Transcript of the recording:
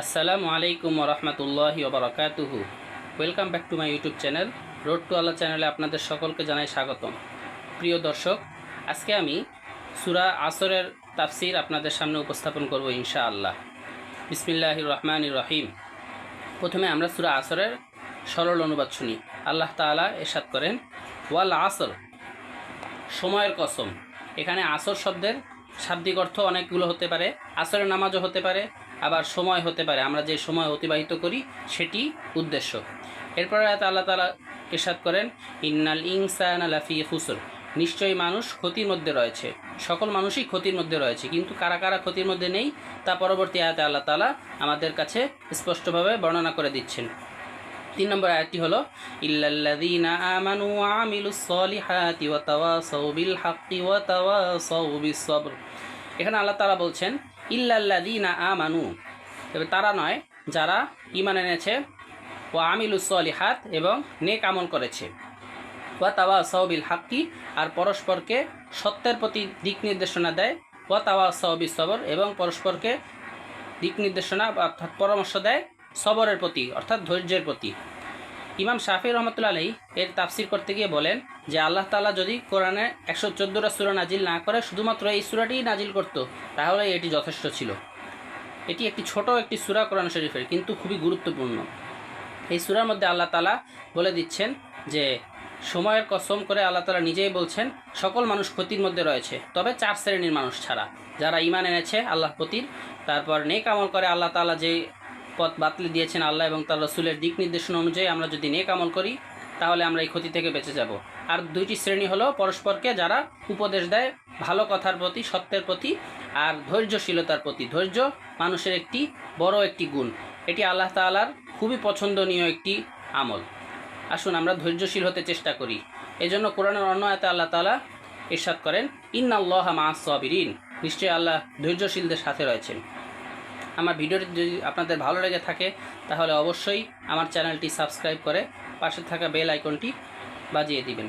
আসসালামু আলাইকুম ওরহমতুল্লাহি ওবরাকাতুহু। Welcome back to my YouTube channel road to Allah চ্যানেলে আপনাদের সকলকে জানাই স্বাগতম। প্রিয় দর্শক, আজকে আমি সূরা আসরের তাফসির আপনাদের সামনে উপস্থাপন করব ইনশাআল্লাহ। বিসমিল্লাহির রহমানির রহিম। প্রথমে আমরা সূরা আসরের সরল অনুবাদ শুনি। আল্লাহ তাআলা ইরশাদ করেন, ওয়াল আসর, সময়ের কসম। এখানে আসর শব্দের শাব্দিক অর্থ অনেকগুলো হতে পারে। আসরের নামাজও হতে পারে, আবার সময় হতে পারে, আমরা যে সময় অতিবাহিত করি সেটি উদ্দেশ্য। এরপরে আল্লাহ তাআলা ইরশাদ করেন, ইন্নাল ইনসানা লাফি খুসর, নিশ্চয়ই মানুষ ক্ষতির মধ্যে রয়েছে। সকল মানুষই ক্ষতির মধ্যে রয়েছে, কিন্তু কারা কারা ক্ষতির মধ্যে নেই তা পরবর্তী আয়াতে আল্লাহ তাআলা আমাদের কাছে স্পষ্টভাবে বর্ণনা করে দিচ্ছেন। 3 নম্বর আয়াতটি হলো, ইল্লাল্লাযীনা আমানু ওয়া আমিলুস সলিহাতি ওয়া তাওয়াসাউ বিল হাক্কি ওয়া তাওয়াসাউ বিস সবর। এখানে আল্লাহ তাআলা বলছেন ইল্লাল্লাযীনা আমানু, তবে তারা নয় যারা ঈমান এনেছে, ওয়া আমিলুস সলিহাত এবং নেক আমল করেছে, ওয়া তাওয়াসাউ বিল হাক্কি আর পরস্পরকে সত্যের প্রতি দিক নির্দেশনা দেয়, ওয়া তাওয়াসাউ বিস সবর এবং পরস্পরকে দিক নির্দেশনা অর্থাৎ পরামর্শ দেয় সবরের প্রতি অর্থাৎ ধৈর্যের প্রতি। ইমাম শাফি রহমতুল্লাহ আলাইহি এর তাফসির করতে গিয়ে বলেন যে আল্লাহ তাআলা যদি কোরআনে 114টা সূরা নাজিল না করে শুধুমাত্র এই সূরাটিই নাজিল করত, তাহলে এটি যথেষ্ট ছিল। এটি একটি ছোট একটি সূরা কোরআন শরীফের, কিন্তু খুবই গুরুত্বপূর্ণ। এই সূরার মধ্যে আল্লাহ তাআলা বলে দিচ্ছেন যে সময়ের কসম করে আল্লাহ তাআলা নিজেই বলছেন সকল মানুষ ক্ষতির মধ্যে রয়েছে, তবে 4 শ্রেণীর মানুষ ছাড়া। যারা ঈমান এনেছে আল্লাহর প্রতি, তারপর নেক আমল করে, আল্লাহ তাআলা যে পথ বাতলে দিয়েছেন আল্লাহ এবং তার রাসূলের দিক নির্দেশনা অনুযায়ী আমরা যদি নেক আমল করি তাহলে আমরা এই ক্ষতি থেকে বেঁচে যাব। আর 2টি শ্রেণী হলো পরস্পরকে যারা উপদেশ দেয় ভালো কথার প্রতি, সত্যের প্রতি আর ধৈর্যশীলতার প্রতি। ধৈর্য মানুষের একটি বড় একটি গুণ, এটি আল্লাহ তাআলার খুবই পছন্দনীয় একটি আমল। আসুন আমরা ধৈর্যশীল হতে চেষ্টা করি। এজন্য কোরআনের অন্য আয়াতে আল্লাহ তাআলা ইরশাদ করেন, ইন্নাল্লাহা মা'আস সাবিরিন, নিশ্চয়ই আল্লাহ ধৈর্যশীলদের সাথে রয়েছেন। আমার ভিডিওটি যদি আপনাদের ভালো লেগে থাকে তাহলে অবশ্যই আমার চ্যানেলটি সাবস্ক্রাইব করে পাশে থাকা বেল আইকনটি বাজিয়ে দিবেন।